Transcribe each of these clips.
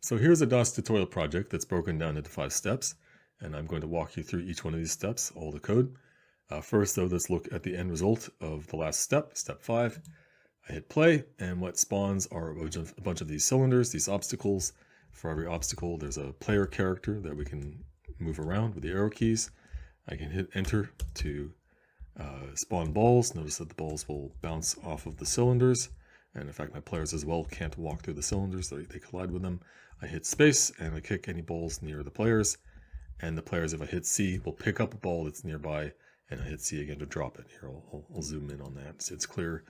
So here's a DOS tutorial project that's broken down into 5 steps, and I'm going to walk you through each one of these steps, all the code. First, though, let's look at the end result of the last step, step 5. I hit play, and what spawns are a bunch of these cylinders, these obstacles. For every obstacle, there's a player character that we can move around with the arrow keys. I can hit enter to spawn balls. Notice that the balls will bounce off of the cylinders. And in fact, my players as well can't walk through the cylinders, they collide with them. I hit space and I kick any balls near the players. And the players, if I hit C, will pick up a ball that's nearby, and I hit C again to drop it. Here, I'll zoom in on that so it's clear.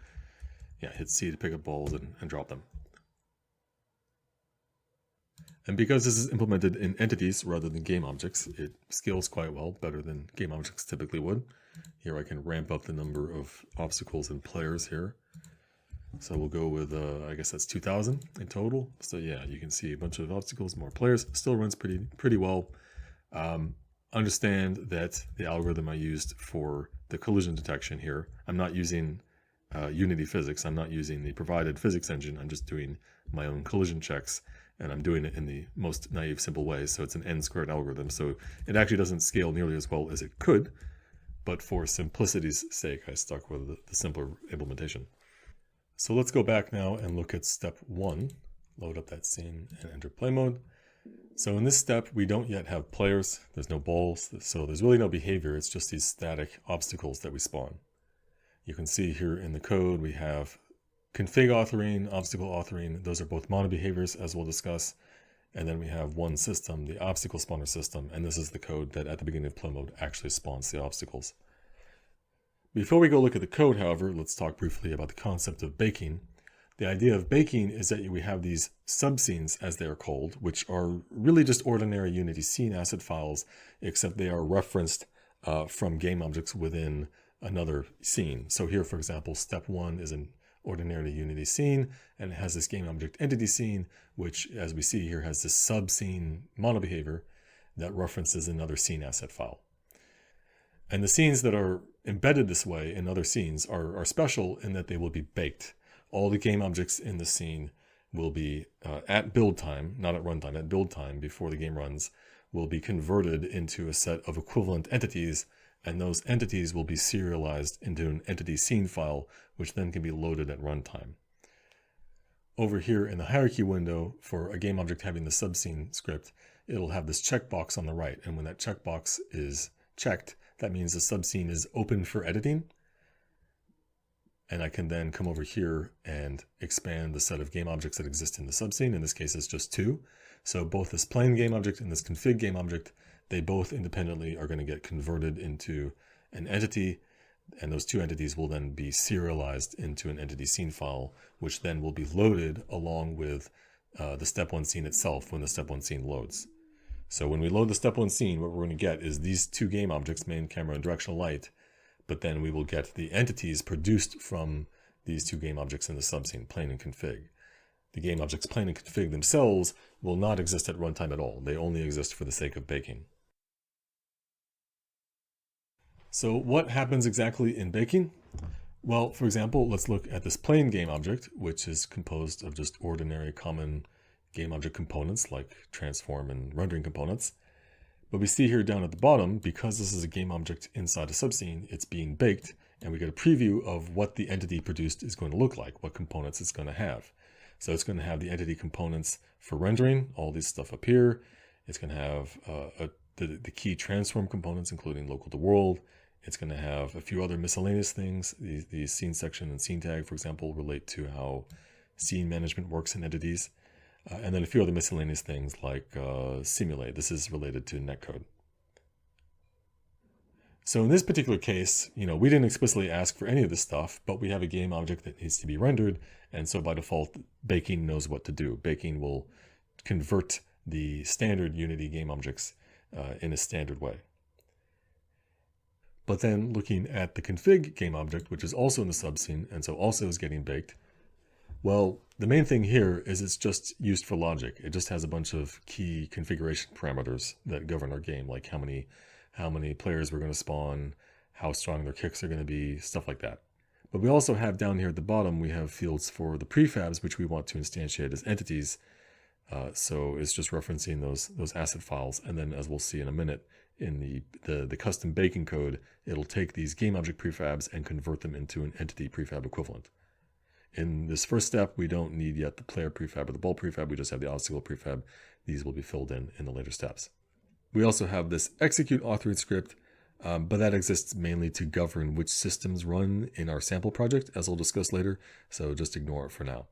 Yeah, hit C to pick up balls and drop them. And because this is implemented in entities rather than game objects, it scales quite well, better than game objects typically would. Here I can ramp up the number of obstacles and players here. So we'll go with, I guess that's 2,000 in total. So yeah, you can see a bunch of obstacles, more players. Still runs pretty well. Understand that the algorithm I used for the collision detection here, I'm not using Unity physics. I'm not using the provided physics engine. I'm just doing my own collision checks, and I'm doing it in the most naive, simple way. So it's an n-squared algorithm. So it actually doesn't scale nearly as well as it could, but for simplicity's sake, I stuck with the simpler implementation. So let's go back now and look at step 1. Load up that scene and enter play mode. So in this step, we don't yet have players. There's no balls, so there's really no behavior. It's just these static obstacles that we spawn. You can see here in the code, we have config authoring, obstacle authoring. Those are both mono behaviors, as we'll discuss. And then we have one system, the obstacle spawner system. And this is the code that at the beginning of play mode actually spawns the obstacles. Before we go look at the code, however, let's talk briefly about the concept of baking. The idea of baking is that we have these subscenes, as they are called, which are really just ordinary Unity scene asset files, except they are referenced from game objects within another scene. So here, for example, step 1 is an ordinary Unity scene, and it has this game object entity scene, which, as we see here, has this subscene mono behavior that references another scene asset file. And the scenes that are embedded this way in other scenes are special in that they will be baked. All the game objects in the scene will be at build time, not at runtime, at build time before the game runs, will be converted into a set of equivalent entities, and those entities will be serialized into an entity scene file, which then can be loaded at runtime. Over here in the hierarchy window, for a game object having the subscene script, it'll have this checkbox on the right, and when that checkbox is checked, that means the subscene is open for editing. And I can then come over here and expand the set of game objects that exist in the subscene. In this case, it's just 2. So both this plain game object and this config game object, they both independently are going to get converted into an entity. And those 2 entities will then be serialized into an entity scene file, which then will be loaded along with the step 1 scene itself when the step 1 scene loads. So when we load the step 1 scene, what we're going to get is these 2 game objects, main camera and directional light, but then we will get the entities produced from these 2 game objects in the subscene, plain and config. The game objects plain and config themselves will not exist at runtime at all. They only exist for the sake of baking. So what happens exactly in baking? Well, for example, let's look at this plain game object, which is composed of just ordinary common game object components like transform and rendering components. But we see here down at the bottom, because this is a game object inside a subscene, it's being baked, and we get a preview of what the entity produced is going to look like, what components it's going to have. So it's going to have the entity components for rendering, all this stuff up here. It's going to have the key transform components, including local to world. It's going to have a few other miscellaneous things. The scene section and scene tag, for example, relate to how scene management works in entities. And then a few other miscellaneous things like simulate. This is related to netcode. So in this particular case, we didn't explicitly ask for any of this stuff, but we have a game object that needs to be rendered. And so by default, baking knows what to do. Baking will convert the standard Unity game objects in a standard way. But then looking at the config game object, which is also in the subscene, and so also is getting baked, well, the main thing here is it's just used for logic. It just has a bunch of key configuration parameters that govern our game, like how many players we're going to spawn, how strong their kicks are going to be, stuff like that. But we also have down here at the bottom, we have fields for the prefabs, which we want to instantiate as entities. So it's just referencing those asset files. And then, as we'll see in a minute, in the custom baking code, it'll take these game object prefabs and convert them into an entity prefab equivalent. In this first step, we don't need yet the player prefab or the ball prefab. We just have the obstacle prefab. These will be filled in the later steps. We also have this execute authoring script, but that exists mainly to govern which systems run in our sample project, as I'll discuss later. So just ignore it for now.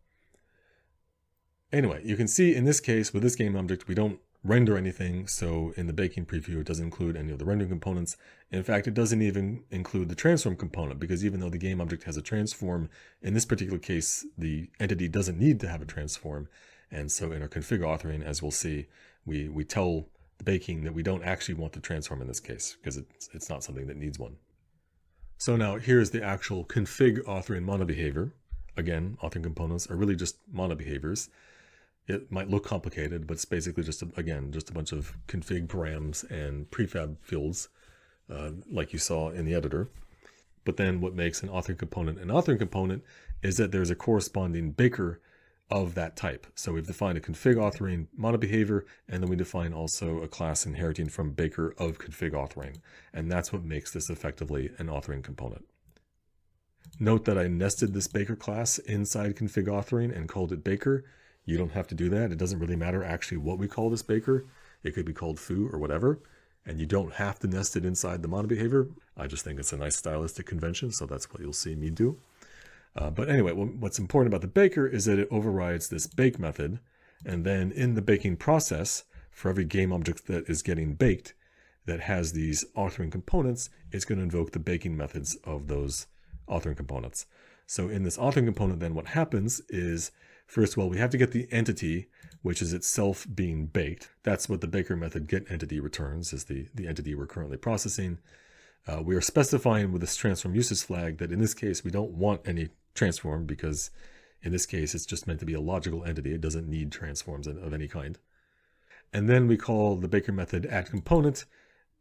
Anyway, you can see in this case, with this game object, we don't render anything. So in the baking preview, it doesn't include any of the rendering components. In fact, it doesn't even include the transform component, because even though the game object has a transform, in this particular case, the entity doesn't need to have a transform. And so in our config authoring, as we'll see, we tell the baking that we don't actually want the transform in this case, because it's not something that needs one. So now here's the actual config authoring mono behavior. Again, authoring components are really just mono behaviors. It might look complicated, but it's basically just a bunch of config params and prefab fields, like you saw in the editor. But then what makes an authoring component is that there's a corresponding baker of that type. So we've defined a config authoring mono behavior, and then we define also a class inheriting from baker of config authoring. And that's what makes this effectively an authoring component. Note that I nested this baker class inside config authoring and called it baker. You don't have to do that. It doesn't really matter actually what we call this baker. It could be called foo or whatever. And you don't have to nest it inside the mono behavior. I just think it's a nice stylistic convention, so that's what you'll see me do. But anyway, what's important about the baker is that it overrides this bake method. And then in the baking process, for every game object that is getting baked that has these authoring components, it's going to invoke the baking methods of those authoring components. So in this authoring component, then what happens is, first of all, we have to get the entity, which is itself being baked. That's what the baker method get entity returns, is the entity we're currently processing. We are specifying with this transform uses flag that in this case, we don't want any transform, because in this case, it's just meant to be a logical entity. It doesn't need transforms of any kind. And then we call the baker method add component,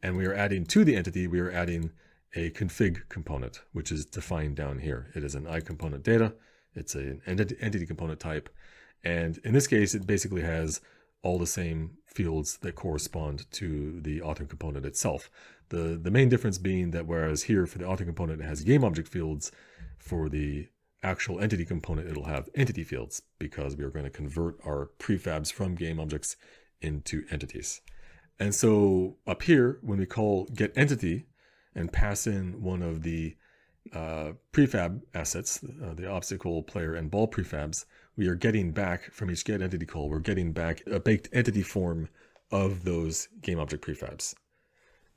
and we are adding to the entity, we are adding a config component, which is defined down here. It is an iComponent data. It's an entity component type. And in this case, it basically has all the same fields that correspond to the authoring component itself. The main difference being that whereas here for the authoring component, it has game object fields, for the actual entity component, it'll have entity fields, because we are going to convert our prefabs from game objects into entities. And so up here, when we call get entity and pass in one of the prefab assets, the obstacle, player, and ball prefabs, we are getting back from each get entity call, we're getting back a baked entity form of those game object prefabs.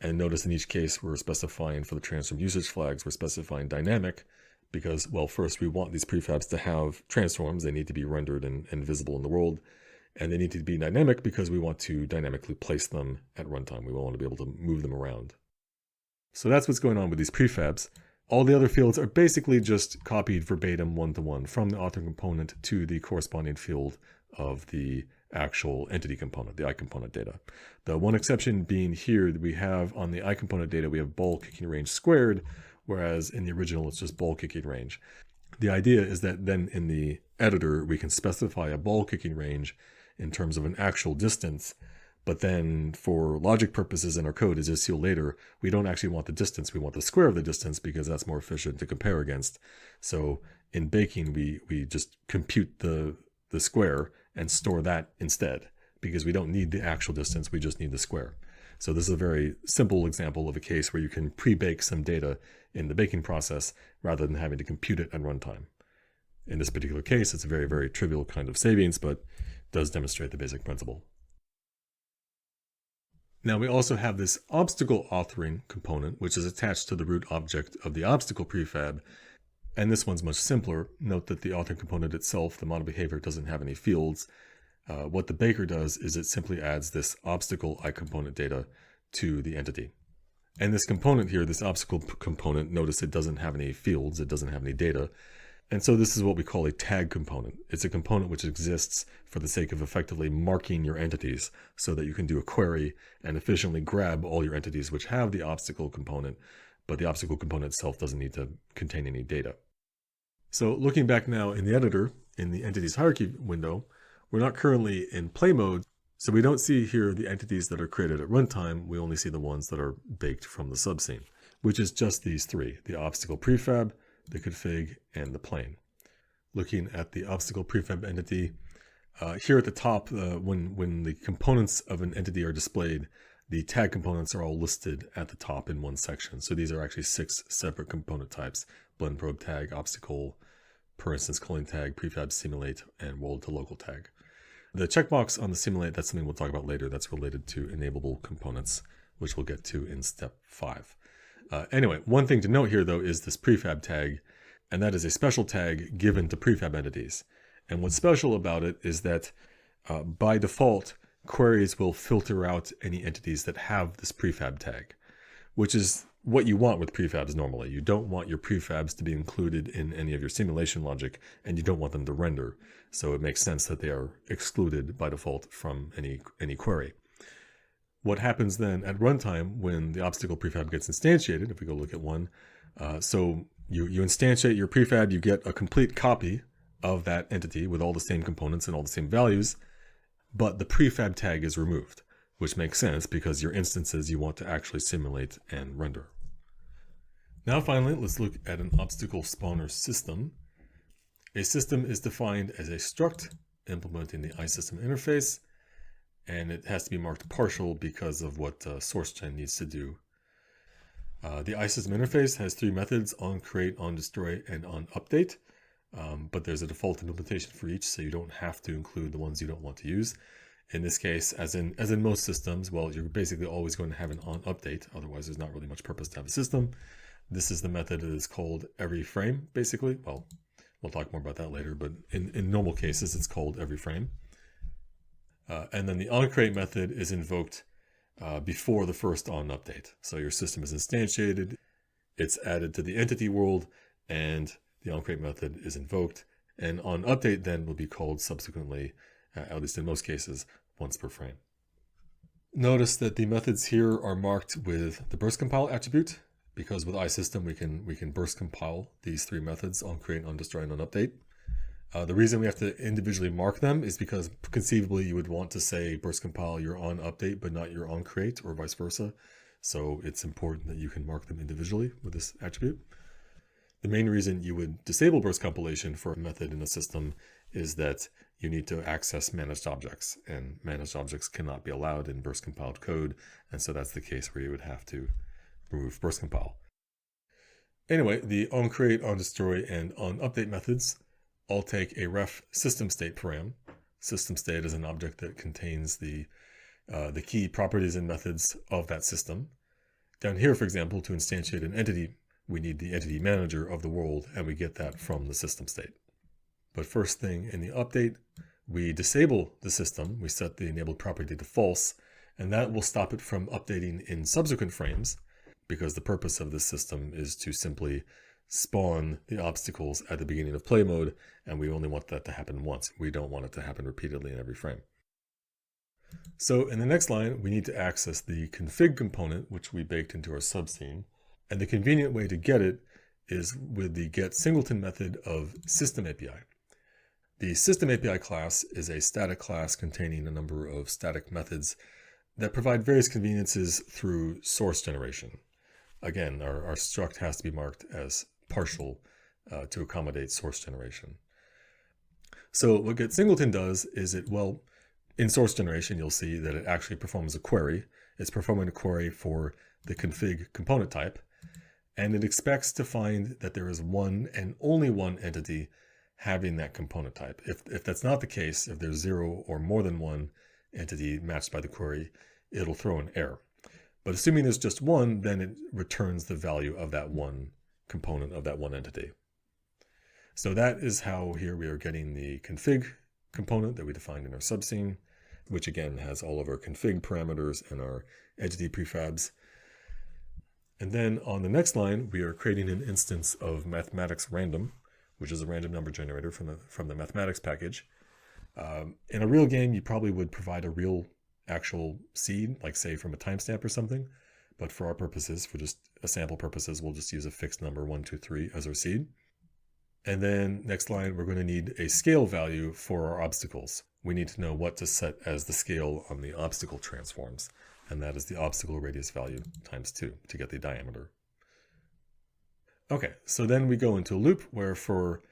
And notice in each case, we're specifying for the transform usage flags, we're specifying dynamic, because, well, first we want these prefabs to have transforms. They need to be rendered and visible in the world. And they need to be dynamic because we want to dynamically place them at runtime. We want to be able to move them around. So that's what's going on with these prefabs. All the other fields are basically just copied verbatim one-to-one from the author component to the corresponding field of the actual entity component, the iComponent data. The one exception being here that we have on the iComponent data, we have ball kicking range squared, whereas in the original it's just ball kicking range. The idea is that then in the editor we can specify a ball kicking range in terms of an actual distance, but then for logic purposes in our code, as you'll see later, we don't actually want the distance, we want the square of the distance, because that's more efficient to compare against. So in baking, we just compute the square and store that instead, because we don't need the actual distance, we just need the square. So this is a very simple example of a case where you can pre-bake some data in the baking process rather than having to compute it at runtime. In this particular case, it's a very, very trivial kind of savings, but does demonstrate the basic principle. Now we also have this obstacle authoring component, which is attached to the root object of the obstacle prefab. And this one's much simpler. Note that the authoring component itself, the mono behavior, doesn't have any fields. What the baker does is it simply adds this obstacle iComponent data to the entity. And this component here, this obstacle component, notice it doesn't have any fields, it doesn't have any data. And so this is what we call a tag component. It's a component which exists for the sake of effectively marking your entities so that you can do a query and efficiently grab all your entities which have the obstacle component, but the obstacle component itself doesn't need to contain any data. So looking back now in the editor, in the entities hierarchy window, We're not currently in play mode, so we don't see here the entities that are created at runtime. We only see the ones that are baked from the subscene, which is just these three: the obstacle prefab, the config, and the plane. Looking at the obstacle prefab entity, here at the top, when the components of an entity are displayed, the tag components are all listed at the top in one section. So these are actually 6 separate component types: blend probe tag, obstacle, per instance culling tag, prefab simulate, and world to local tag. The checkbox on the simulate, that's something we'll talk about later. That's related to enableable components, which we'll get to in step 5. Anyway, one thing to note here though is this prefab tag, and that is a special tag given to prefab entities. And what's special about it is that by default, queries will filter out any entities that have this prefab tag, which is what you want with prefabs normally. You don't want your prefabs to be included in any of your simulation logic, and you don't want them to render. So it makes sense that they are excluded by default from any query. What happens then at runtime when the obstacle prefab gets instantiated, if we go look at one, so you instantiate your prefab, you get a complete copy of that entity with all the same components and all the same values, but the prefab tag is removed, which makes sense because your instances you want to actually simulate and render. Now finally, let's look at an obstacle spawner system. A system is defined as a struct implementing the iSystem interface, and it has to be marked partial because of what SourceGen needs to do. The iSystem interface has 3 methods: onCreate, onDestroy, and onUpdate. But there's a default implementation for each, so you don't have to include the ones you don't want to use. In this case, as in most systems, well, you're basically always going to have an onUpdate. Otherwise, there's not really much purpose to have a system. This is the method that is called every frame, basically. Well, we'll talk more about that later, but in normal cases, it's called every frame. And then the onCreate method is invoked before the first onUpdate. So your system is instantiated, it's added to the entity world, and the onCreate method is invoked. And onUpdate then will be called subsequently, at least in most cases, once per frame. Notice that the methods here are marked with the burst compile attribute, because with iSystem we can burst compile these 3 methods: onCreate, onDestroy, and onUpdate. The reason we have to individually mark them is because conceivably you would want to say burst compile your onUpdate but not your onCreate, or vice versa. So it's important that you can mark them individually with this attribute. The main reason you would disable burst compilation for a method in a system is that you need to access managed objects, and managed objects cannot be allowed in burst compiled code, and so that's the case where you would have to remove burst compile. Anyway, the onCreate, onDestroy, and onUpdate methods all take a ref system state param. System state is an object that contains the key properties and methods of that system. Down here, for example, to instantiate an entity, we need the entity manager of the world, and we get that from the system state. But first thing in the update, we disable the system. We set the enabled property to false, and that will stop it from updating in subsequent frames, because the purpose of this system is to simply spawn the obstacles at the beginning of play mode, and we only want that to happen once. We don't want it to happen repeatedly in every frame. So in the next line, we need to access the config component, which we baked into our subscene. And the convenient way to get it is with the getSingleton method of System API. The System API class is a static class containing a number of static methods that provide various conveniences through source generation. Again, our struct has to be marked as partial to accommodate source generation. So what getSingleton does is in source generation, you'll see that it actually performs a query. It's performing a query for the config component type, and it expects to find that there is one and only one entity having that component type. If that's not the case, if there's 0 or more than one entity matched by the query, it'll throw an error. But assuming there's just one, then it returns the value of that one component of that one entity. So that is how here we are getting the config component that we defined in our subscene, which again has all of our config parameters and our entity prefabs. And then on the next line, we are creating an instance of mathematics random, which is a random number generator from the mathematics package. In a real game, you probably would provide a real actual seed, like say from a timestamp or something. But for our purposes, for just a sample purposes, we'll just use a fixed number 1, 2, 3 as our seed. And then next line, we're going to need a scale value for our obstacles, we need to know what to set as the scale on the obstacle transforms. And that is the obstacle radius value times 2 to get the diameter. Okay, so then we go into a loop where for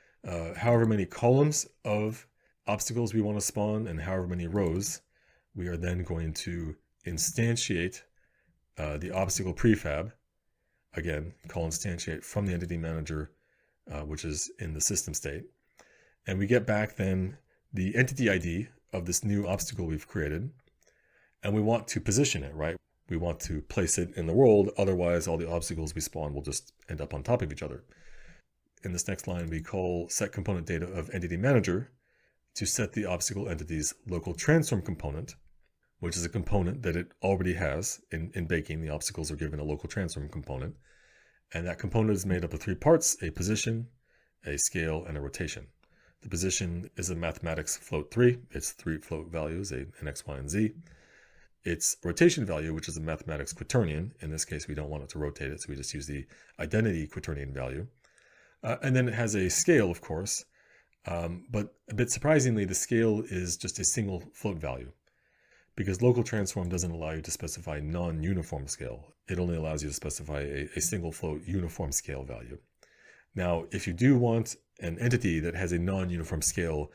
however many columns of obstacles we want to spawn and however many rows, we are then going to instantiate the obstacle prefab. Again, call instantiate from the entity manager, which is in the system state. And we get back then the entity ID of this new obstacle we've created. And we want to position it, right? We want to place it in the world. Otherwise, all the obstacles we spawn will just end up on top of each other. In this next line, we call set component data of entity manager to set the obstacle entity's local transform component, which is a component that it already has. In baking, the obstacles are given a local transform component. And that component is made up of 3 parts: a position, a scale, and a rotation. The position is a mathematics float 3. It's 3 float values, an x, y, and z. Its rotation value, which is a mathematics quaternion. In this case, we don't want it to rotate it, so we just use the identity quaternion value. And then it has a scale, of course. But a bit surprisingly, the scale is just a single float value, because local transform doesn't allow you to specify non-uniform scale. It only allows you to specify a single float uniform scale value. Now, if you do want an entity that has a non-uniform scale,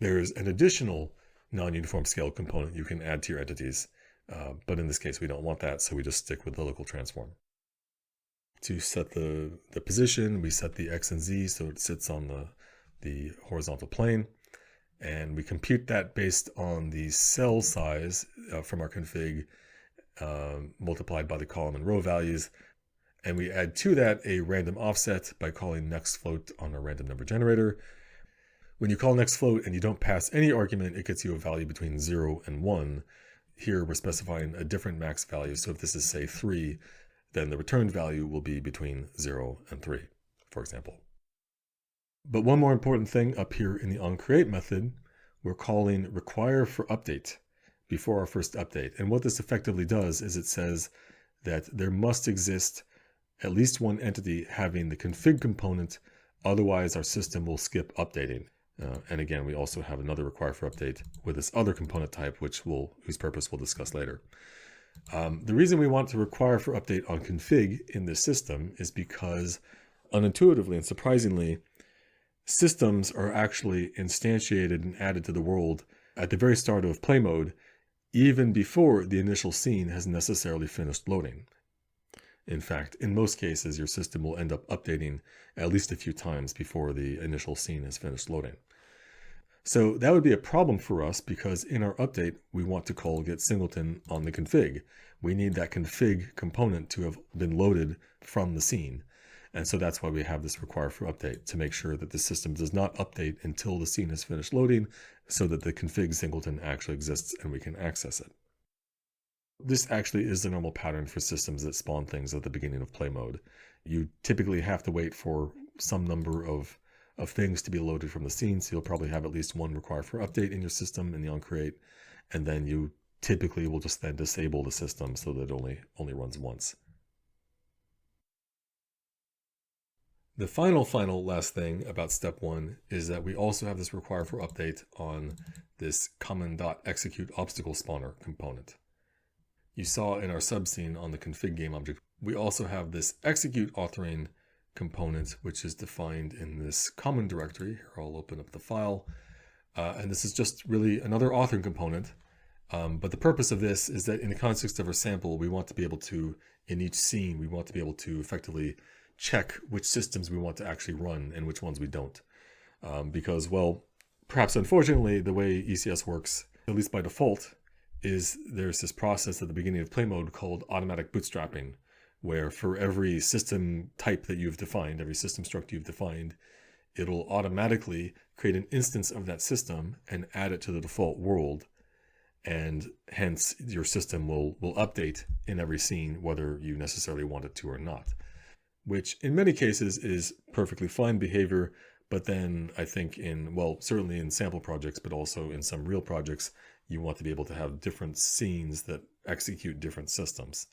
there's an additional non-uniform scale component you can add to your entities. But in this case, we don't want that, so we just stick with the local transform. To set the position, we set the x and z so it sits on the horizontal plane. And we compute that based on the cell size from our config multiplied by the column and row values. And we add to that a random offset by calling next float on a random number generator. When you call next float and you don't pass any argument, it gets you a value between 0 and 1. Here we're specifying a different max value. So if this is, say, 3, then the returned value will be between 0 and 3, for example. But one more important thing up here in the onCreate method, we're calling require for update before our first update. And what this effectively does is it says that there must exist at least one entity having the config component, otherwise our system will skip updating. And again, we also have another require for update with this other component type, whose purpose we'll discuss later. The reason we want to require for update on config in this system is because unintuitively and surprisingly, systems are actually instantiated and added to the world at the very start of play mode, even before the initial scene has necessarily finished loading. In fact, in most cases, your system will end up updating at least a few times before the initial scene has finished loading. So that would be a problem for us because in our update, we want to call get singleton on the config. We need that config component to have been loaded from the scene. And so that's why we have this require for update, to make sure that the system does not update until the scene has finished loading so that the config singleton actually exists and we can access it. This actually is the normal pattern for systems that spawn things at the beginning of play mode. You typically have to wait for some number of things to be loaded from the scene, so you'll probably have at least one require for update in your system in the onCreate, and then you typically will just then disable the system so that it only runs once. The final last thing about step 1 is that we also have this require for update on this common.execute obstacle spawner component. You saw in our subscene on the config game object, we also have this execute authoring component, which is defined in this common directory. Here, I'll open up the file. And this is just really another authoring component. But the purpose of this is that in the context of our sample, we want to be able to, in each scene, we want to be able to effectively check which systems we want to actually run and which ones we don't. Because, well, perhaps unfortunately, the way ECS works, at least by default, is there's this process at the beginning of play mode called automatic bootstrapping, where for every system type that you've defined, every system struct you've defined, it'll automatically create an instance of that system and add it to the default world. And hence your system will update in every scene, whether you necessarily want it to or not, which in many cases is perfectly fine behavior. But then I think certainly in sample projects, but also in some real projects, you want to be able to have different scenes that execute different systems.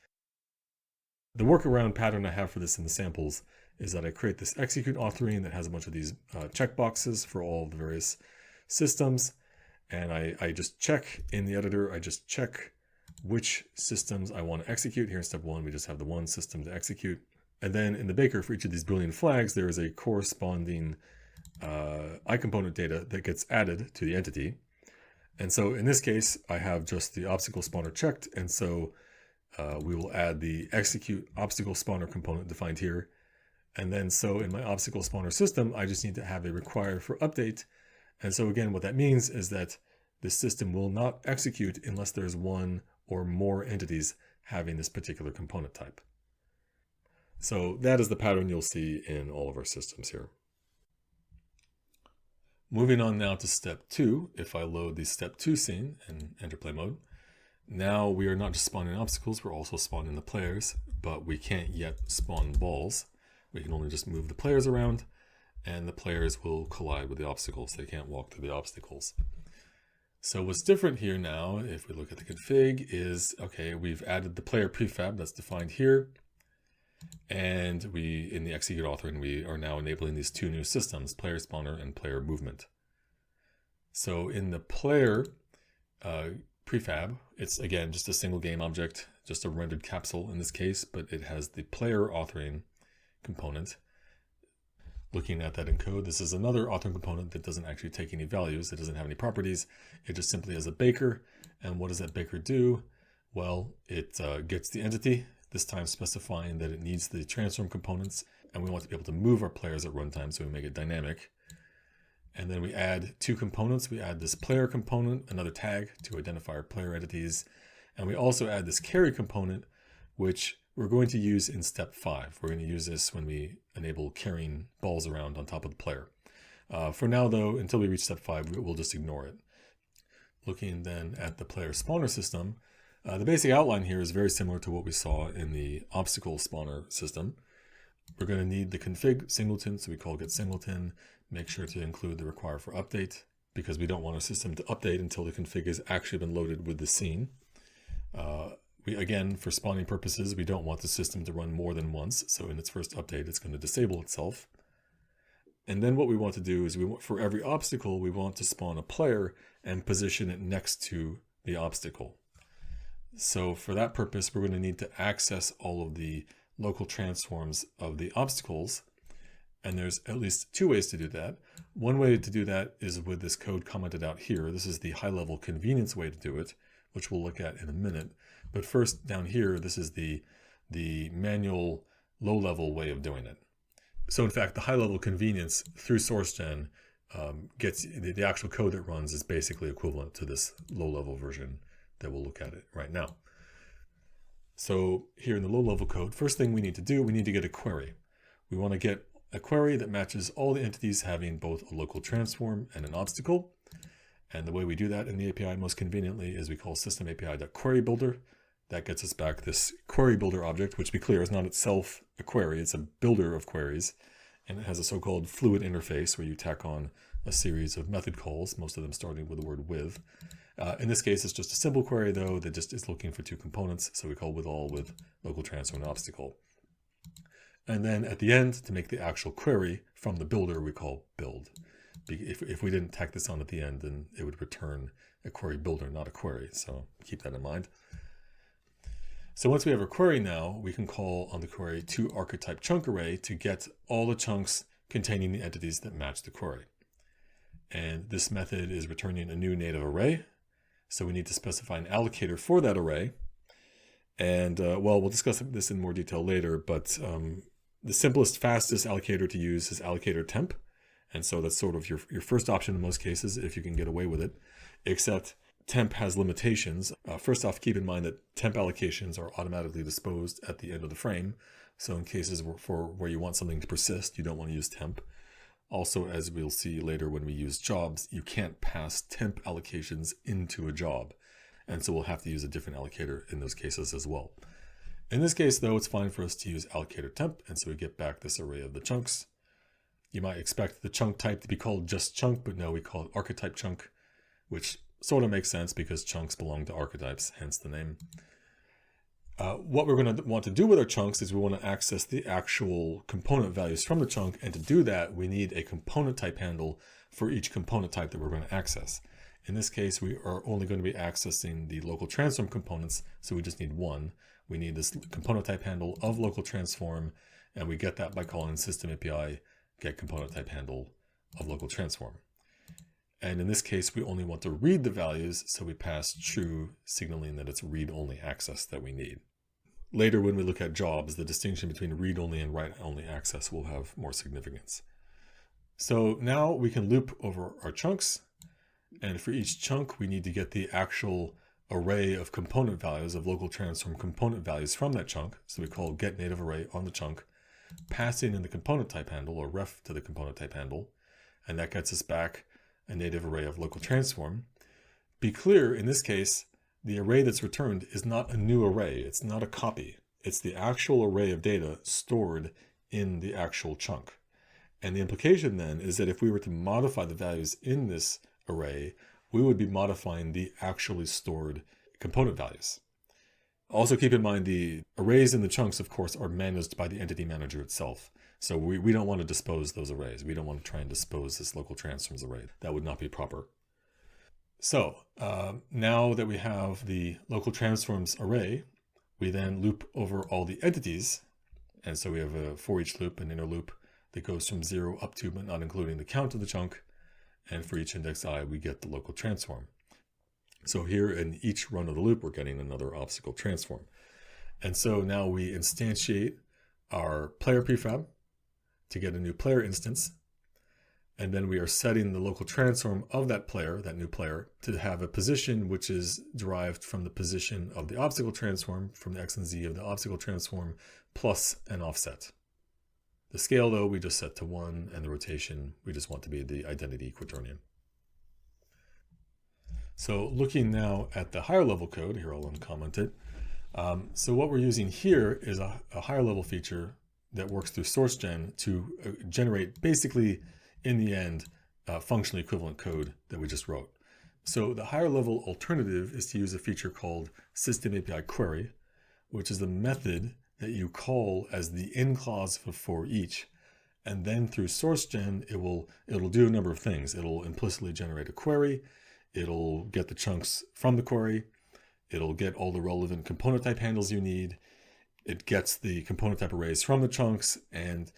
The workaround pattern I have for this in the samples is that I create this execute authoring that has a bunch of these checkboxes for all of the various systems. And I just check in the editor, I just check which systems I want to execute. Here in step 1, we just have the one system to execute. And then in the Baker, for each of these Boolean flags, there is a corresponding iComponent data that gets added to the entity. And so in this case, I have just the obstacle spawner checked. And so we will add the execute obstacle spawner component defined here. And then so in my obstacle spawner system, I just need to have a require for update. And so again, what that means is that the system will not execute unless there's one or more entities having this particular component type. So that is the pattern you'll see in all of our systems here. Moving on now to step 2, if I load the step 2 scene in Interplay mode, now we are not just spawning obstacles, we're also spawning the players, but we can't yet spawn balls. We can only just move the players around, and the players will collide with the obstacles. They can't walk through the obstacles. So what's different here now, if we look at the config, is, okay, we've added the player prefab that's defined here. And we, in the execute authoring, we are now enabling these 2 new systems, player spawner and player movement. So in the player prefab, it's again just a single game object, just a rendered capsule in this case, but it has the player authoring component. Looking at that in code, this is another authoring component that doesn't actually take any values. It doesn't have any properties. It just simply has a Baker. And what does that Baker do? Well, it gets the entity, this time specifying that it needs the transform components, and we want to be able to move our players at runtime, so we make it dynamic. And then we add 2 components. We add this player component, another tag to identify our player entities. And we also add this carry component, which we're going to use in step 5. We're going to use this when we enable carrying balls around on top of the player. For now, though, until we reach step 5, we'll just ignore it. Looking then at the player spawner system, the basic outline here is very similar to what we saw in the obstacle spawner system. We're going to need the config singleton, so we call get singleton. Make sure to include the require for update, because we don't want our system to update until the config has actually been loaded with the scene. Again, for spawning purposes, we don't want the system to run more than once. So in its first update, it's going to disable itself. And then what we want to do is for every obstacle, we want to spawn a player and position it next to the obstacle. So for that purpose, we're going to need to access all of the local transforms of the obstacles. And there's at least 2 ways to do that. One way to do that is with this code commented out here. This is the high-level convenience way to do it, which we'll look at in a minute. But first, down here, this is the manual low-level way of doing it. So in fact, the high-level convenience through SourceGen gets the actual code that runs is basically equivalent to this low-level version that we'll look at it right now. So here in the low-level code, first thing we need to do, we need to get a query. We want to get a query that matches all the entities having both a local transform and an obstacle. And the way we do that in the API most conveniently is we call system API.queryBuilder. That gets us back this query builder object, which, to be clear, is not itself a query. It's a builder of queries. And it has a so-called fluid interface where you tack on a series of method calls, most of them starting with the word with. In this case, it's just a simple query, though, that just is looking for 2 components. So we call with all with local transform and obstacle. And then at the end, to make the actual query from the builder, we call build. If we didn't tack this on at the end, then it would return a query builder, not a query. So keep that in mind. So once we have a query now, we can call on the query toArchetypeChunkArray to get all the chunks containing the entities that match the query. And this method is returning a new native array. So we need to specify an allocator for that array. And well, we'll discuss this in more detail later, but the simplest, fastest allocator to use is allocator temp. And so that's sort of your first option in most cases, if you can get away with it, except temp has limitations. First off, keep in mind that temp allocations are automatically disposed at the end of the frame. So in cases where you want something to persist, you don't want to use temp. Also, as we'll see later when we use jobs, you can't pass temp allocations into a job. And so we'll have to use a different allocator in those cases as well. In this case, though, it's fine for us to use allocator temp. And so we get back this array of the chunks. You might expect the chunk type to be called just chunk, but no, we call it archetype chunk, which sort of makes sense because chunks belong to archetypes, hence the name. What we're going to want to do with our chunks is we want to access the actual component values from the chunk. And to do that, we need a component type handle for each component type that we're going to access. In this case, we are only going to be accessing the local transform components, so we just need one. We need this component type handle of local transform, and we get that by calling system API get component type handle of local transform. And in this case, we only want to read the values, so we pass true, signaling that it's read-only access that we need. Later, when we look at jobs, the distinction between read-only and write-only access will have more significance. So now we can loop over our chunks, and for each chunk, we need to get the actual array of component values, of local transform component values from that chunk. So we call get native array on the chunk, passing in the component type handle, or ref to the component type handle, and that gets us back a native array of local transform. Be clear, in this case, the array that's returned is not a new array. It's not a copy. It's the actual array of data stored in the actual chunk. And the implication then is that if we were to modify the values in this array, we would be modifying the actually stored component values. Also keep in mind the arrays in the chunks, of course, are managed by the entity manager itself. So we don't want to dispose those arrays. We don't want to try and dispose this local transforms array. That would not be proper. So now that we have the local transforms array, we then loop over all the entities. And so we have a for each loop, an inner loop that goes from 0 up to, but not including the count of the chunk. And for each index I, we get the local transform. So here in each run of the loop, we're getting another obstacle transform. And so now we instantiate our player prefab to get a new player instance. And then we are setting the local transform of that player, that new player, to have a position which is derived from the position of the obstacle transform, from the X and Z of the obstacle transform, plus an offset. The scale, though, we just set to 1, and the rotation, we just want to be the identity quaternion. So looking now at the higher level code, here I'll uncomment it. So what we're using here is a higher level feature that works through SourceGen to generate basically, in the end, functionally equivalent code that we just wrote. So the higher level alternative is to use a feature called System API Query, which is the method that you call as the in clause for each. And then through SourceGen, it'll do a number of things. It'll implicitly generate a query. It'll get the chunks from the query. It'll get all the relevant component type handles you need. It gets the component type arrays from the chunks, and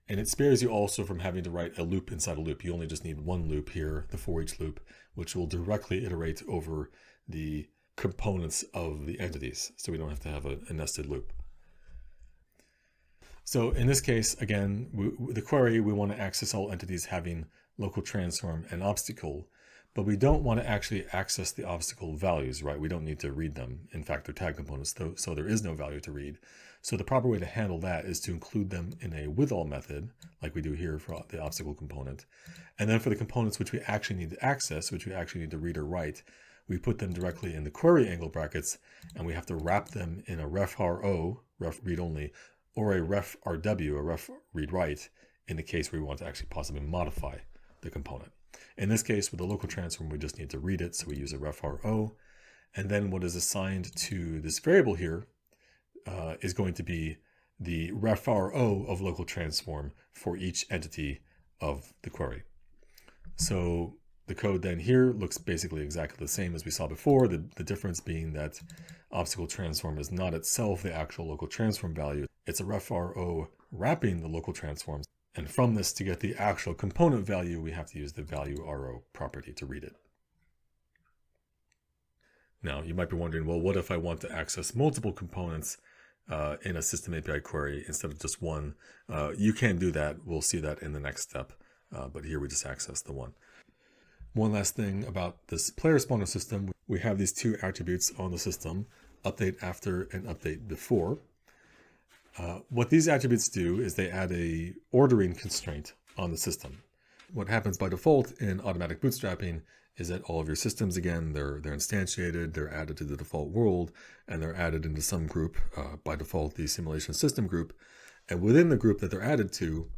it spares you also from having to write a loop inside a loop. You only just need one loop here, the for each loop, which will directly iterate over the components of the entities. So we don't have to have a nested loop. So in this case, again, the query, we want to access all entities having local transform and obstacle, but we don't want to actually access the obstacle values, right? We don't need to read them. In fact, they're tag components, so there is no value to read. So the proper way to handle that is to include them in a withall method, like we do here for the obstacle component. And then for the components which we actually need to access, which we actually need to read or write, we put them directly in the query angle brackets, and we have to wrap them in a ref-ro, ref read only, or a ref-rw, a ref read write, in the case where we want to actually possibly modify the component. In this case, with the local transform, we just need to read it, so we use a ref-ro. And then what is assigned to this variable here is going to be the ref-ro of local transform for each entity of the query. So the code then here looks basically exactly the same as we saw before, the difference being that obstacle transform is not itself the actual local transform value. It's a ref-ro wrapping the local transforms. And from this, to get the actual component value, we have to use the value RO property to read it. Now, you might be wondering, well, what if I want to access multiple components in a system API query instead of just one? You can do that. We'll see that in the next step. But here we just access the one. One last thing about this player spawner system, we have these two attributes on the system, update after and update before. What these attributes do is they add a ordering constraint on the system. What happens by default in automatic bootstrapping is that all of your systems, again, they're instantiated, they're added to the default world, and they're added into some group, by default the simulation system group. And within the group that they're added to,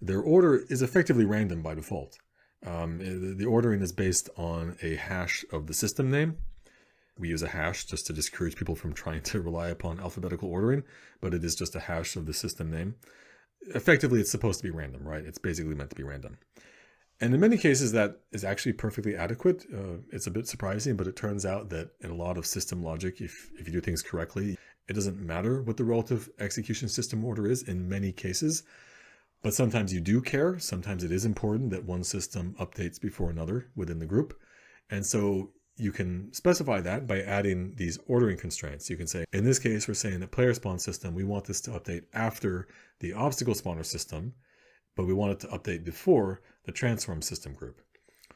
their order is effectively random by default. The ordering is based on a hash of the system name. We use a hash just to discourage people from trying to rely upon alphabetical ordering, but it is just a hash of the system name. Effectively, it's supposed to be random, right? It's basically meant to be random. And in many cases, that is actually perfectly adequate. It's a bit surprising, but it turns out that in a lot of system logic, if you do things correctly, it doesn't matter what the relative execution system order is in many cases. But sometimes you do care. Sometimes it is important that one system updates before another within the group. And so you can specify that by adding these ordering constraints. You can say, in this case, we're saying that player spawn system, we want this to update after the obstacle spawner system, but we want it to update before the transform system group.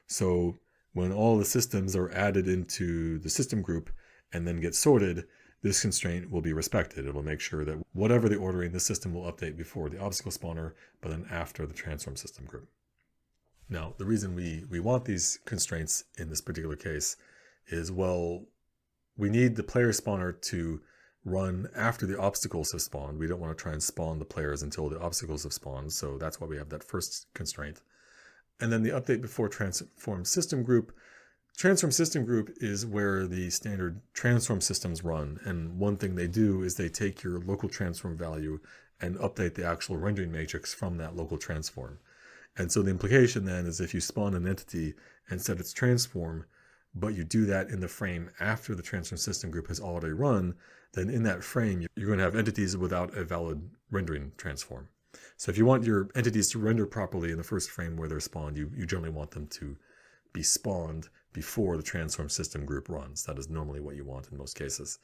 So when all the systems are added into the system group and then get sorted, this constraint will be respected. It will make sure that whatever the ordering, the system will update before the obstacle spawner, but then after the transform system group. Now, the reason we want these constraints in this particular case is, well, we need the player spawner to run after the obstacles have spawned. We don't want to try and spawn the players until the obstacles have spawned, so that's why we have that first constraint. And then the update before transform system group. Transform system group is where the standard transform systems run, and one thing they do is they take your local transform value and update the actual rendering matrix from that local transform. And so the implication then is if you spawn an entity and set its transform, but you do that in the frame after the transform system group has already run, then in that frame, you're going to have entities without a valid rendering transform. So if you want your entities to render properly in the first frame where they're spawned, you generally want them to be spawned before the transform system group runs. That is normally what you want in most cases.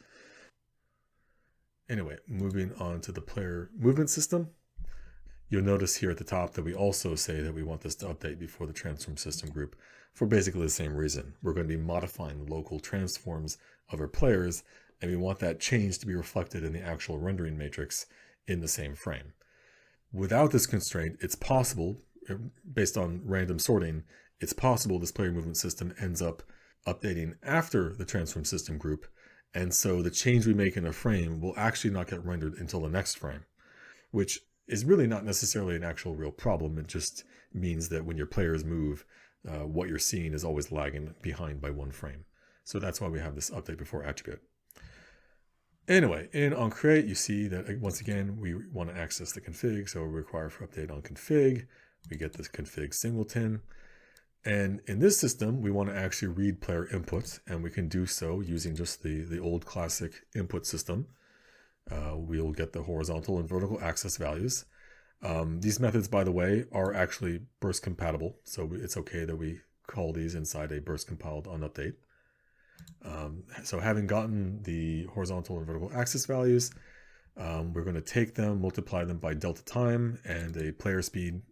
Anyway, moving on to the player movement system. You'll notice here at the top that we also say that we want this to update before the transform system group for basically the same reason. We're going to be modifying the local transforms of our players, and we want that change to be reflected in the actual rendering matrix in the same frame. Without this constraint, it's possible, based on random sorting, it's possible this player movement system ends up updating after the transform system group, and so the change we make in a frame will actually not get rendered until the next frame, which is really not necessarily an actual real problem. It just means that when your players move, what you're seeing is always lagging behind by one frame. So that's why we have this update before attribute. Anyway, in onCreate, you see that once again, we want to access the config. So we require for update on config. We get this config singleton. And in this system, we want to actually read player inputs, and we can do so using just the old classic input system. We'll get the horizontal and vertical access values. These methods, by the way, are actually burst compatible, so it's okay that we call these inside a burst compiled on update. So having gotten the horizontal and vertical access values, we're going to take them, multiply them by delta time and a player speed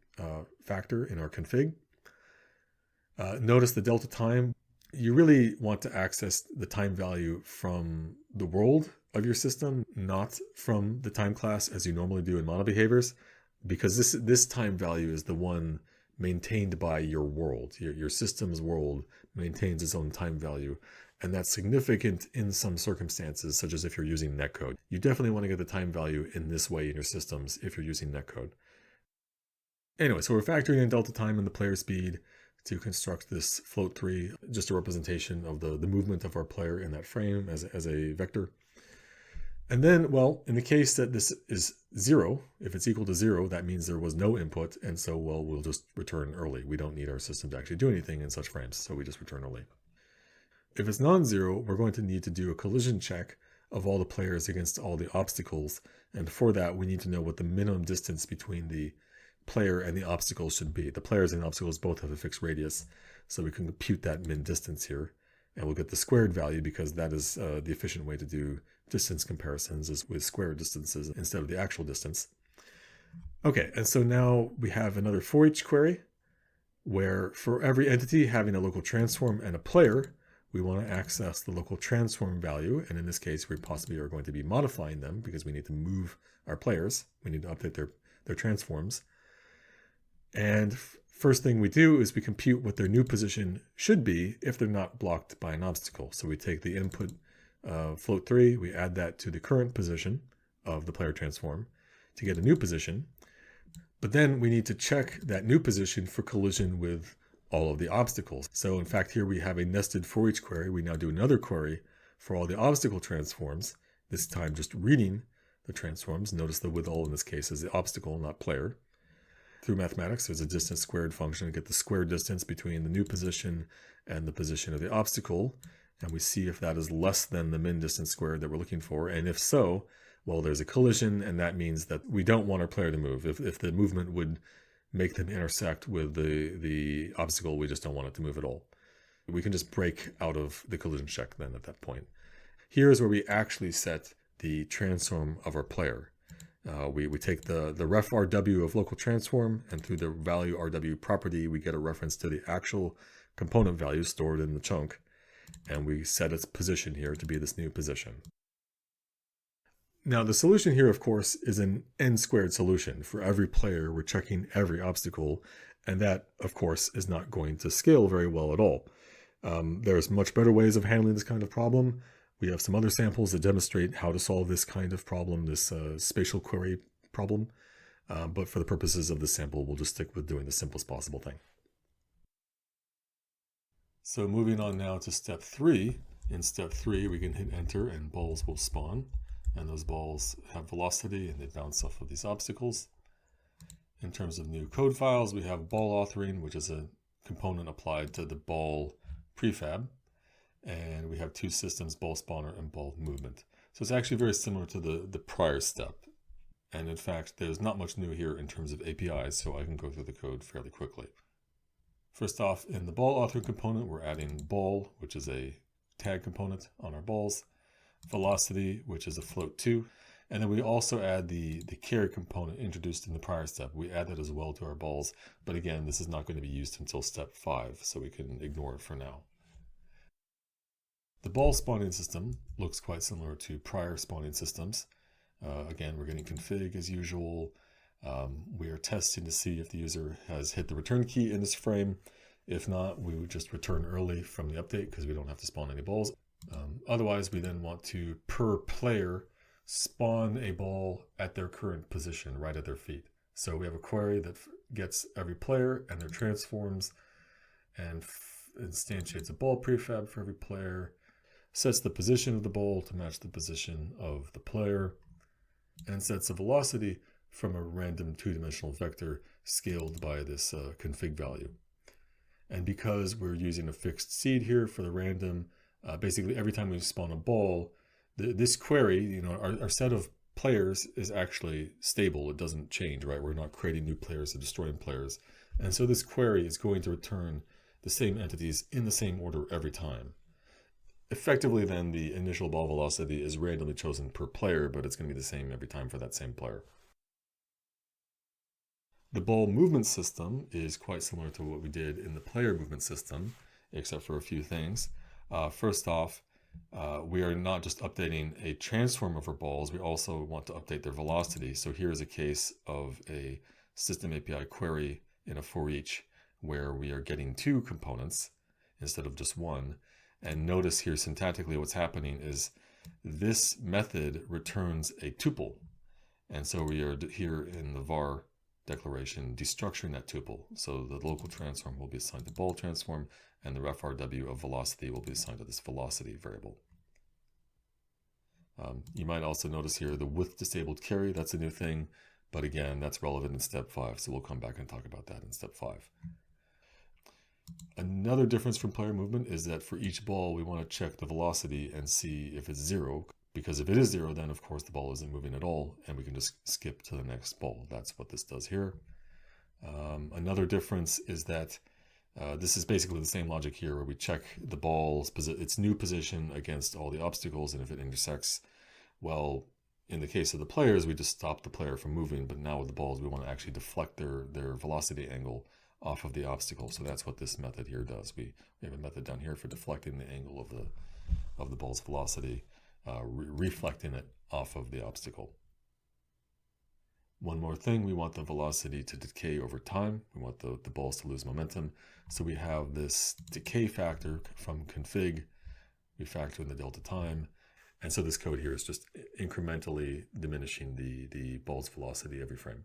factor in our config. Notice the delta time. You really want to access the time value from the world of your system, not from the time class as you normally do in mono behaviors, because this time value is the one maintained by your world. Your system's world maintains its own time value, and that's significant in some circumstances, such as if you're using netcode. You definitely want to get the time value in this way in your systems if you're using netcode. Anyway, so we're factoring in delta time and the player speed to construct this float3, just a representation of the movement of our player in that frame as a vector. And then, well, in the case that this is 0, if it's equal to 0, that means there was no input, and so, well, we'll just return early. We don't need our system to actually do anything in such frames, so we just return early. If it's non-zero, we're going to need to do a collision check of all the players against all the obstacles, and for that, we need to know what the minimum distance between the player and the obstacles should be. The players and the obstacles both have a fixed radius, so we can compute that min distance here, and we'll get the squared value because that is the efficient way to do distance comparisons is with square distances instead of the actual distance. Okay, and so now we have another for each query where for every entity having a local transform and a player, we want to access the local transform value, and in this case we possibly are going to be modifying them because we need to move our players. We need to update their transforms. And first thing we do is we compute what their new position should be if they're not blocked by an obstacle. So we take the input float3, we add that to the current position of the player transform to get a new position. But then we need to check that new position for collision with all of the obstacles. So in fact, here we have a nested for each query. We now do another query for all the obstacle transforms, this time just reading the transforms. Notice the with all in this case is the obstacle, not player. through mathematics, there's a distance squared function to get the square distance between the new position and the position of the obstacle. And we see if that is less than the min distance squared that we're looking for. And if so, well, there's a collision, and that means that we don't want our player to move. If the movement would make them intersect with the obstacle, we just don't want it to move at all. We can just break out of the collision check then at that point. Here is where we actually set the transform of our player. We take the ref RW of local transform, and through the value RW property, we get a reference to the actual component value stored in the chunk, and we set its position here to be this new position. Now the solution here, of course, is an n-squared solution. For every player, we're checking every obstacle, and that, of course, is not going to scale very well at all. There's much better ways of handling this kind of problem. We have some other samples that demonstrate how to solve this kind of problem, this spatial query problem. But for the purposes of this sample, we'll just stick with doing the simplest possible thing. So moving on now to step 3. In step 3, we can hit enter and balls will spawn. And those balls have velocity and they bounce off of these obstacles. In terms of new code files, we have ball authoring, which is a component applied to the ball prefab. And we have two systems, ball spawner and ball movement. So it's actually very similar to the prior step. And in fact, there's not much new here in terms of APIs, so I can go through the code fairly quickly. First off, in the ball authoring component, we're adding ball, which is a tag component on our balls, velocity, which is a float 2, and then we also add the carry component introduced in the prior step. We add that as well to our balls, but again, this is not going to be used until step 5, so we can ignore it for now. The ball spawning system looks quite similar to prior spawning systems. Again, we're getting config as usual. We are testing to see if the user has hit the return key in this frame. If not, we would just return early from the update because we don't have to spawn any balls. Otherwise, we then want to, per player, spawn a ball at their current position, right at their feet. So we have a query that gets every player and their transforms and instantiates a ball prefab for every player, sets the position of the ball to match the position of the player, and sets a velocity from a random two-dimensional vector scaled by this config value. And because we're using a fixed seed here for the random, basically every time we spawn a ball, this query, our set of players is actually stable. It doesn't change, right? We're not creating new players or destroying players. And so this query is going to return the same entities in the same order every time. Effectively, then, the initial ball velocity is randomly chosen per player, but it's going to be the same every time for that same player. The ball movement system is quite similar to what we did in the player movement system, except for a few things. First off, we are not just updating a transform of our balls, we also want to update their velocity. So here's a case of a system API query in a for each where we are getting two components instead of just one. And notice here syntactically what's happening is this method returns a tuple. And so we are here in the var declaration destructuring that tuple. So the local transform will be assigned to ball transform, and the ref RW of velocity will be assigned to this velocity variable. You might also notice here the with disabled carry, that's a new thing, but again, that's relevant in step 5, so we'll come back and talk about that in step 5. Another difference from player movement is that for each ball, we want to check the velocity and see if it's 0, because if it is 0, then of course the ball isn't moving at all, and we can just skip to the next ball. That's what this does here. Another difference is that this is basically the same logic here where we check the ball's its new position against all the obstacles, and if it intersects, well, in the case of the players, we just stop the player from moving, but now with the balls, we want to actually deflect their velocity angle off of the obstacle. So that's what this method here does. We have a method down here for deflecting the angle of the ball's velocity, reflecting it off of the obstacle. One more thing, we want the velocity to decay over time. We want the balls to lose momentum. So we have this decay factor from config. We factor in the delta time. And so this code here is just incrementally diminishing the ball's velocity every frame.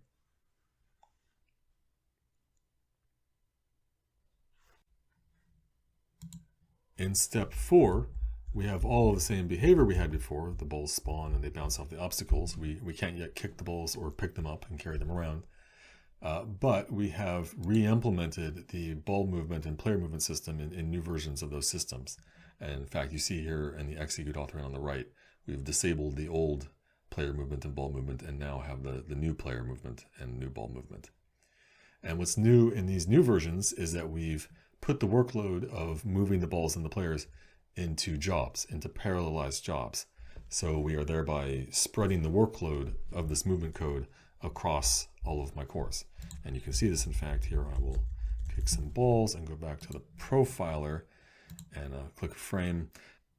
In step 4, we have all of the same behavior we had before. The balls spawn and they bounce off the obstacles. We can't yet kick the balls or pick them up and carry them around. But we have re-implemented the ball movement and player movement system in new versions of those systems. And in fact, you see here in the execute authoring on the right, we've disabled the old player movement and ball movement and now have the new player movement and new ball movement. And what's new in these new versions is that we've put the workload of moving the balls and the players into jobs, into parallelized jobs. So we are thereby spreading the workload of this movement code across all of my cores. And you can see this, in fact, here. I will pick some balls and go back to the profiler and click frame.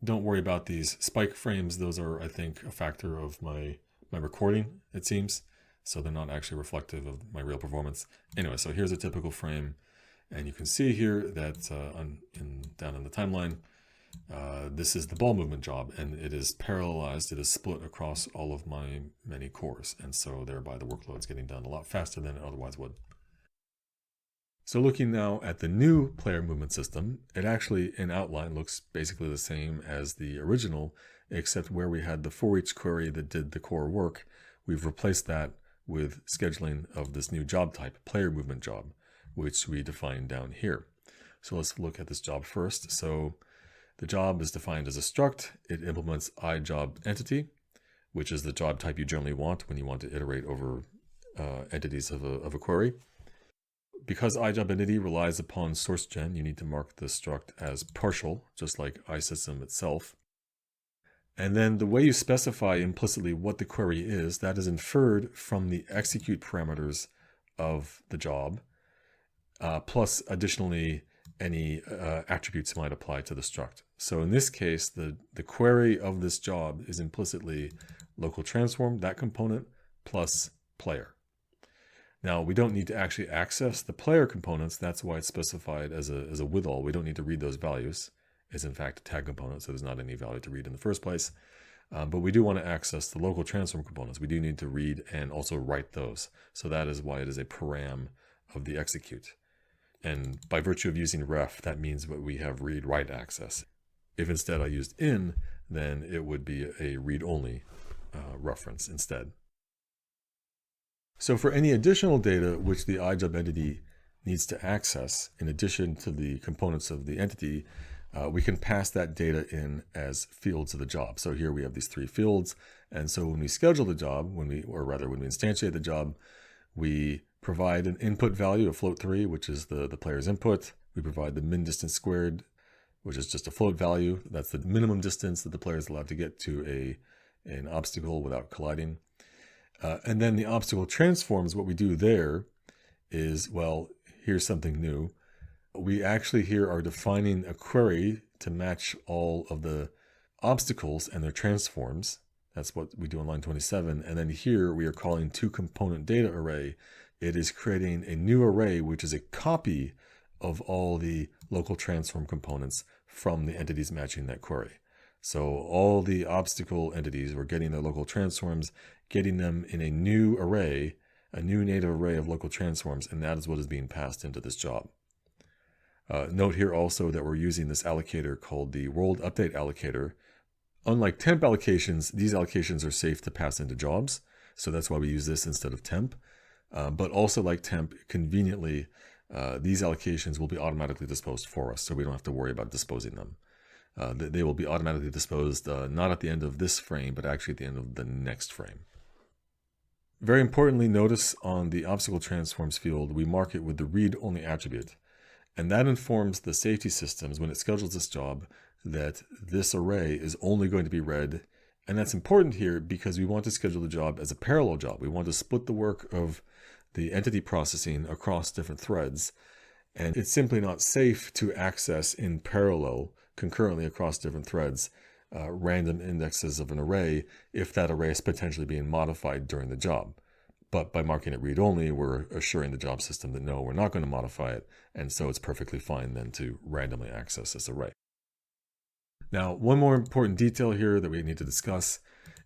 Don't worry about these spike frames. Those are, I think, a factor of my recording, it seems. So they're not actually reflective of my real performance. Anyway, so here's a typical frame. And you can see here that down in the timeline, this is the ball movement job, and it is parallelized. It is split across all of my many cores, and so thereby the workload's getting done a lot faster than it otherwise would. So looking now at the new player movement system, it actually in outline looks basically the same as the original, except where we had the for each query that did the core work, we've replaced that with scheduling of this new job type, player movement job, which we define down here. So let's look at this job first. So the job is defined as a struct. It implements iJobEntity, which is the job type you generally want when you want to iterate over entities of a query. Because iJobEntity relies upon SourceGen, you need to mark the struct as partial, just like iSystem itself. And then the way you specify implicitly what the query is, that is inferred from the execute parameters of the job, plus additionally any attributes might apply to the struct. So in this case, the query of this job is implicitly local transform, that component, plus player. Now, we don't need to actually access the player components. That's why it's specified as a withal. We don't need to read those values. It's in fact a tag component, so there's not any value to read in the first place. But we do want to access the local transform components. We do need to read and also write those. So that is why it is a param of the execute. And by virtue of using ref, that means that we have read-write access. If instead I used in, then it would be a read-only reference instead. So for any additional data which the iJobEntity needs to access, in addition to the components of the entity, we can pass that data in as fields of the job. So here we have these three fields. And so when we schedule the job, when we instantiate the job, we provide an input value of float3, which is the player's input. We provide the min distance squared, which is just a float value. That's the minimum distance that the player is allowed to get to an obstacle without colliding. And then the obstacle transforms, what we do there is, well, here's something new. We actually here are defining a query to match all of the obstacles and their transforms. That's what we do on line 27. And then here we are calling two-component data array. It is creating a new array, which is a copy of all the local transform components from the entities matching that query. So all the obstacle entities, we're getting their local transforms, getting them in a new array, a new native array of local transforms, and that is what is being passed into this job. Note here also that we're using this allocator called the world update allocator. Unlike temp allocations, these allocations are safe to pass into jobs. So that's why we use this instead of temp. But also like temp, conveniently, these allocations will be automatically disposed for us. So we don't have to worry about disposing them. They will be automatically disposed not at the end of this frame, but actually at the end of the next frame. Very importantly, notice on the obstacle transforms field, we mark it with the read-only attribute. And that informs the safety systems when it schedules this job that this array is only going to be read. And that's important here because we want to schedule the job as a parallel job. We want to split the work of the entity processing across different threads. And it's simply not safe to access in parallel, concurrently across different threads, random indexes of an array if that array is potentially being modified during the job. But by marking it read-only, we're assuring the job system that no, we're not going to modify it, and so it's perfectly fine then to randomly access this array. Now, one more important detail here that we need to discuss.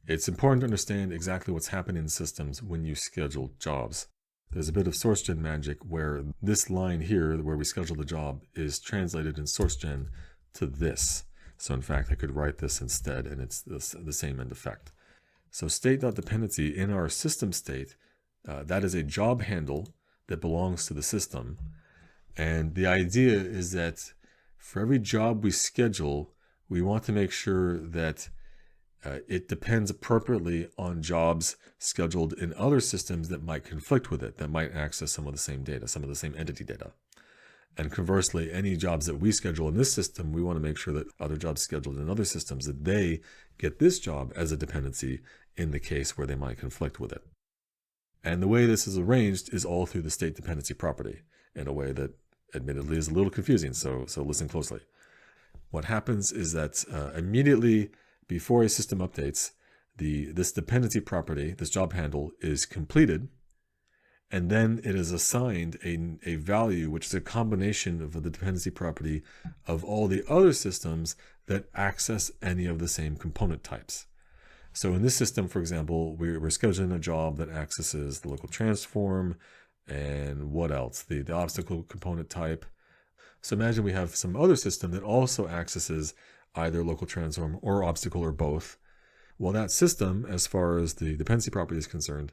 It's important to understand exactly what's happening in systems when you schedule jobs. There's a bit of SourceGen magic where this line here, where we schedule the job, is translated in SourceGen to this. So in fact, I could write this instead, and it's the same end effect. So state.dependency in our system state, that is a job handle that belongs to the system. And the idea is that for every job we schedule, we want to make sure that it depends appropriately on jobs scheduled in other systems that might conflict with it, that might access some of the same data, some of the same entity data. And conversely, any jobs that we schedule in this system, we want to make sure that other jobs scheduled in other systems, that they get this job as a dependency in the case where they might conflict with it. And the way this is arranged is all through the state dependency property in a way that admittedly is a little confusing, so listen closely. What happens is that immediately before a system updates, this dependency property, this job handle, is completed, and then it is assigned a value which is a combination of the dependency property of all the other systems that access any of the same component types. So in this system, for example, we're scheduling a job that accesses the local transform and what else? The obstacle component type. So imagine we have some other system that also accesses either local transform or obstacle or both. Well, that system, as far as the dependency property is concerned,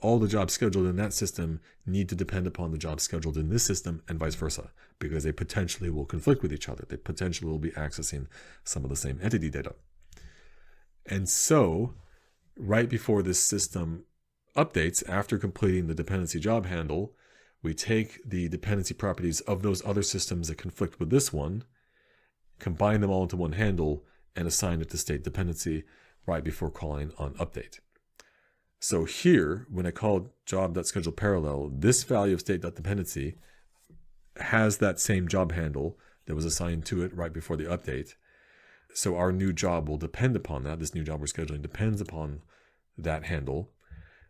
all the jobs scheduled in that system need to depend upon the jobs scheduled in this system and vice versa, because they potentially will conflict with each other. They potentially will be accessing some of the same entity data. And so, right before this system updates, after completing the dependency job handle, we take the dependency properties of those other systems that conflict with this one, combine them all into one handle, and assign it to state dependency right before calling on update. So here, when I call job.scheduleParallel, this value of state.dependency has that same job handle that was assigned to it right before the update. So our new job will depend upon that. This new job we're scheduling depends upon that handle.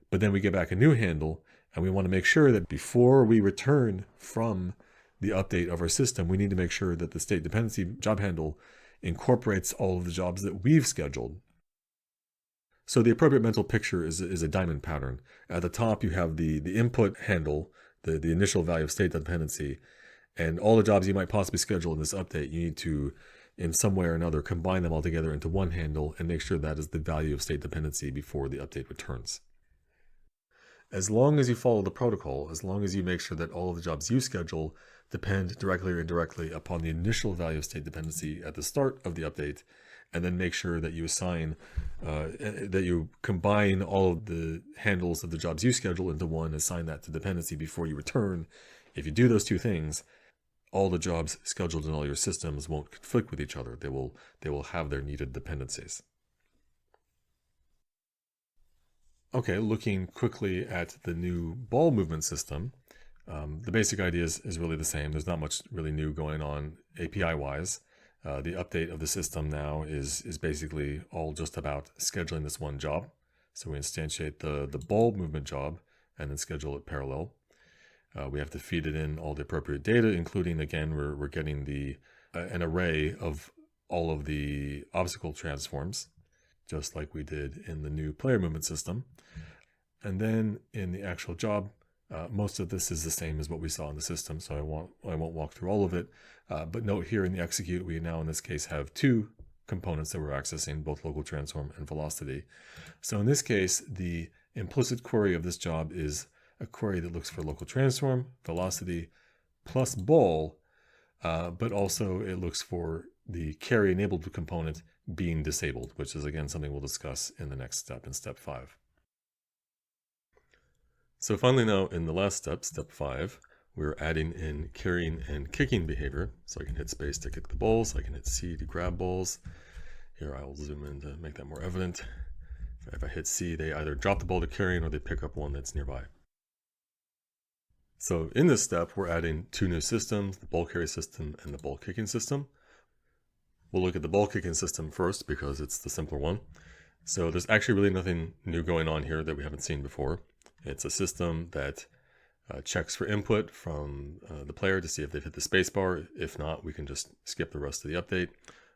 But then we get back a new handle, and we want to make sure that before we return from the update of our system, we need to make sure that the state dependency job handle incorporates all of the jobs that we've scheduled. So the appropriate mental picture is a diamond pattern. At the top, you have the input handle, the initial value of state dependency, and all the jobs you might possibly schedule in this update, you need to, in some way or another, combine them all together into one handle and make sure that is the value of state dependency before the update returns. As long as you follow the protocol, as long as you make sure that all of the jobs you schedule depend directly or indirectly upon the initial value of state dependency at the start of the update, and then make sure that you assign, that you combine all of the handles of the jobs you schedule into one, assign that to dependency before you return. If you do those two things, all the jobs scheduled in all your systems won't conflict with each other. They will have their needed dependencies. Okay, looking quickly at the new ball movement system, the basic idea is really the same. There's not much really new going on API-wise. The update of the system now is basically all just about scheduling this one job. So we instantiate the ball movement job and then schedule it parallel. We have to feed it in all the appropriate data, including, again, we're getting an array of all of the obstacle transforms, just like we did in the new player movement system. And then in the actual job, most of this is the same as what we saw in the system, so I won't walk through all of it. But note here in the execute, we now in this case have two components that we're accessing, both local transform and velocity. So in this case, the implicit query of this job is a query that looks for local transform, velocity, plus ball, but also it looks for the carry enabled component being disabled, which is again something we'll discuss in the next step, in step 5. So finally now in the last step, step 5, we're adding in carrying and kicking behavior. So I can hit space to kick the balls, I can hit C to grab balls. Here I will zoom in to make that more evident. If I hit C, they either drop the ball to carrying or they pick up one that's nearby. So in this step, we're adding two new systems, the ball carry system and the ball kicking system. We'll look at the ball kicking system first because it's the simpler one. So there's actually really nothing new going on here that we haven't seen before. It's a system that checks for input from the player to see if they've hit the spacebar. If not, we can just skip the rest of the update.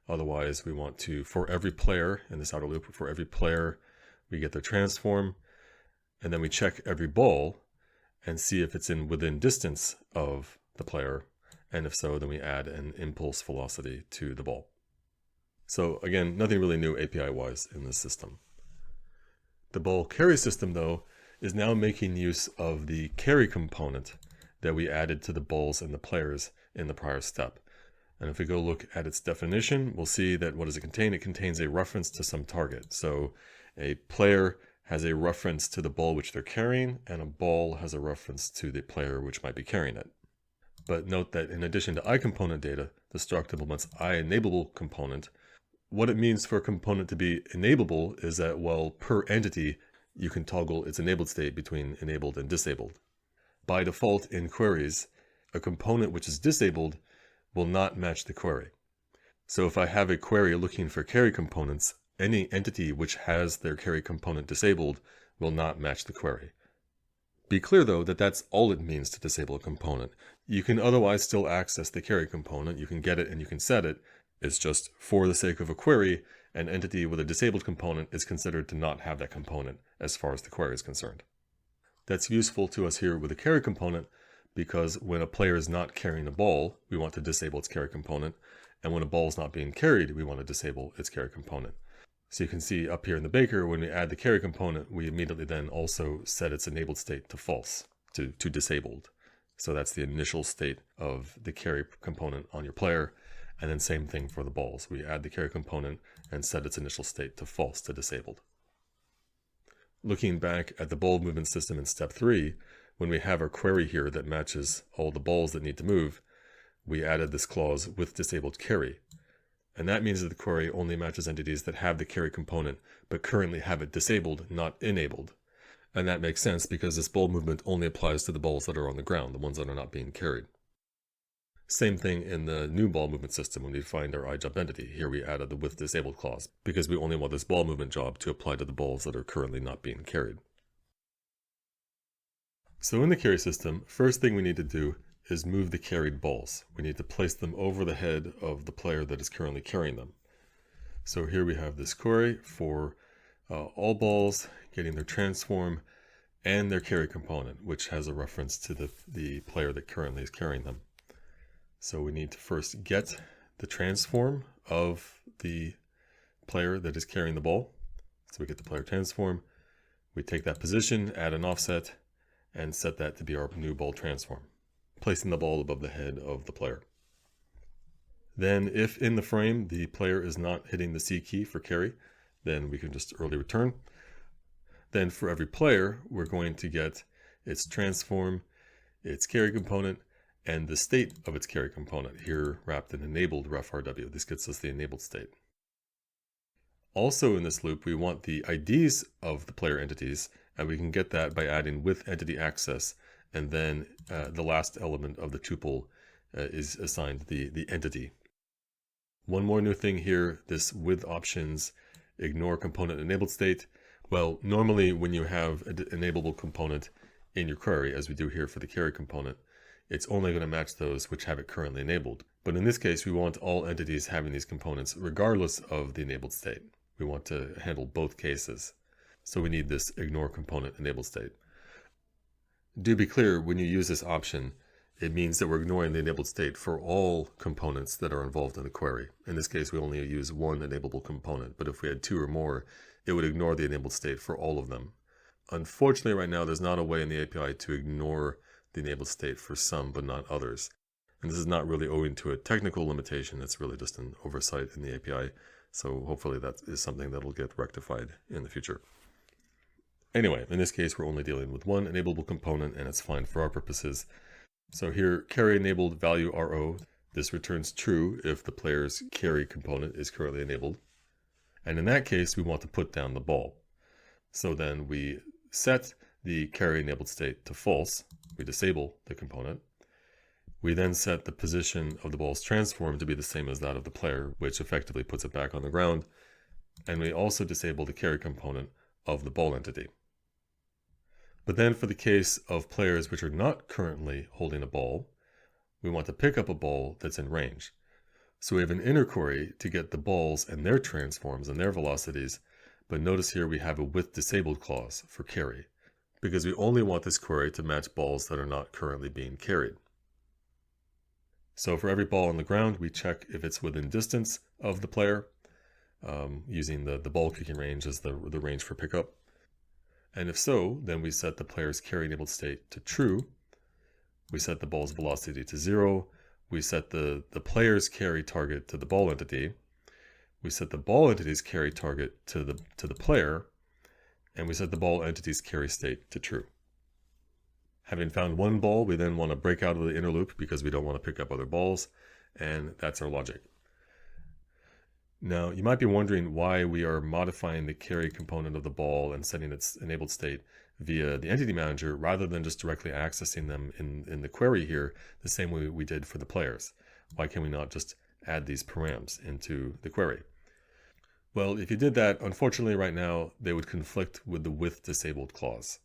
Otherwise, we want to, for every player in this outer loop, for every player, we get their transform, and then we check every ball and see if it's within distance of the player. And if so, then we add an impulse velocity to the ball. So again, nothing really new API-wise in this system. The ball carry system, though, is now making use of the carry component that we added to the balls and the players in the prior step. And if we go look at its definition, we'll see that what does it contain? It contains a reference to some target. So a player has a reference to the ball which they're carrying, and a ball has a reference to the player which might be carrying it. But note that in addition to iComponent data, the struct implements iEnableable component. What it means for a component to be enableable is that, well, per entity, you can toggle its enabled state between enabled and disabled. By default in queries, a component which is disabled will not match the query. So if I have a query looking for carry components, any entity which has their carry component disabled will not match the query. Be clear though that that's all it means to disable a component. You can otherwise still access the carry component, you can get it and you can set it. It's just for the sake of a query, an entity with a disabled component is considered to not have that component as far as the query is concerned. That's useful to us here with a carry component because when a player is not carrying a ball, we want to disable its carry component. And when a ball is not being carried, we want to disable its carry component. So you can see up here in the Baker, when we add the carry component, we immediately then also set its enabled state to false, to disabled. So that's the initial state of the carry component on your player. And then same thing for the balls. We add the carry component and set its initial state to false, to disabled. Looking back at the ball movement system in step 3, when we have our query here that matches all the balls that need to move, we added this clause with disabled carry. And that means that the query only matches entities that have the carry component, but currently have it disabled, not enabled. And that makes sense because this ball movement only applies to the balls that are on the ground, the ones that are not being carried. Same thing in the new ball movement system when we find our iJump entity. Here we added the with disabled clause because we only want this ball movement job to apply to the balls that are currently not being carried. So in the carry system, first thing we need to do is move the carried balls. We need to place them over the head of the player that is currently carrying them. So here we have this query for all balls getting their transform and their carry component, which has a reference to the player that currently is carrying them. So we need to first get the transform of the player that is carrying the ball. So we get the player transform, we take that position, add an offset, and set that to be our new ball transform, placing the ball above the head of the player. Then if in the frame the player is not hitting the C key for carry, then we can just early return. Then for every player, we're going to get its transform, its carry component, and the state of its carry component, here wrapped in enabled ref_rw. This gets us the enabled state. Also in this loop, we want the IDs of the player entities, and we can get that by adding with entity access, and then the last element of the tuple is assigned the entity. One more new thing here, this with options ignore component enabled state. Well, normally when you have an enableable component in your query, as we do here for the carry component, it's only going to match those which have it currently enabled. But in this case, we want all entities having these components regardless of the enabled state. We want to handle both cases. So we need this ignore component enabled state. Do be clear, when you use this option, it means that we're ignoring the enabled state for all components that are involved in the query. In this case, we only use one enableable component, but if we had 2 or more, it would ignore the enabled state for all of them. Unfortunately, right now, there's not a way in the API to ignore the enabled state for some, but not others. And this is not really owing to a technical limitation, it's really just an oversight in the API. So hopefully that is something that will get rectified in the future. Anyway, in this case, we're only dealing with one enableable component, and it's fine for our purposes. So here, carry enabled value RO, this returns true if the player's carry component is currently enabled. And in that case, we want to put down the ball. So then we set the carry enabled state to false. We disable the component. We then set the position of the ball's transform to be the same as that of the player, which effectively puts it back on the ground. And we also disable the carry component of the ball entity. But then for the case of players which are not currently holding a ball, we want to pick up a ball that's in range. So we have an inner query to get the balls and their transforms and their velocities, but notice here we have a with disabled clause for carry, because we only want this query to match balls that are not currently being carried. So for every ball on the ground, we check if it's within distance of the player, using the ball kicking range as the range for pickup. And if so, then we set the player's carry enabled state to true. We set the ball's velocity to 0. We set the player's carry target to the ball entity. We set the ball entity's carry target to the player. And we set the ball entity's carry state to true. Having found one ball, we then want to break out of the inner loop because we don't want to pick up other balls. And that's our logic. Now, you might be wondering why we are modifying the carry component of the ball and setting its enabled state via the entity manager rather than just directly accessing them in the query here the same way we did for the players. Why can we not just add these params into the query? Well, if you did that, unfortunately right now, they would conflict with the with disabled clause.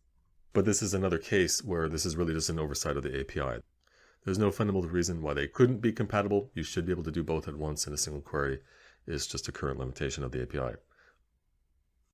But this is another case where this is really just an oversight of the API. There's no fundamental reason why they couldn't be compatible. You should be able to do both at once in a single query. It's just a current limitation of the API.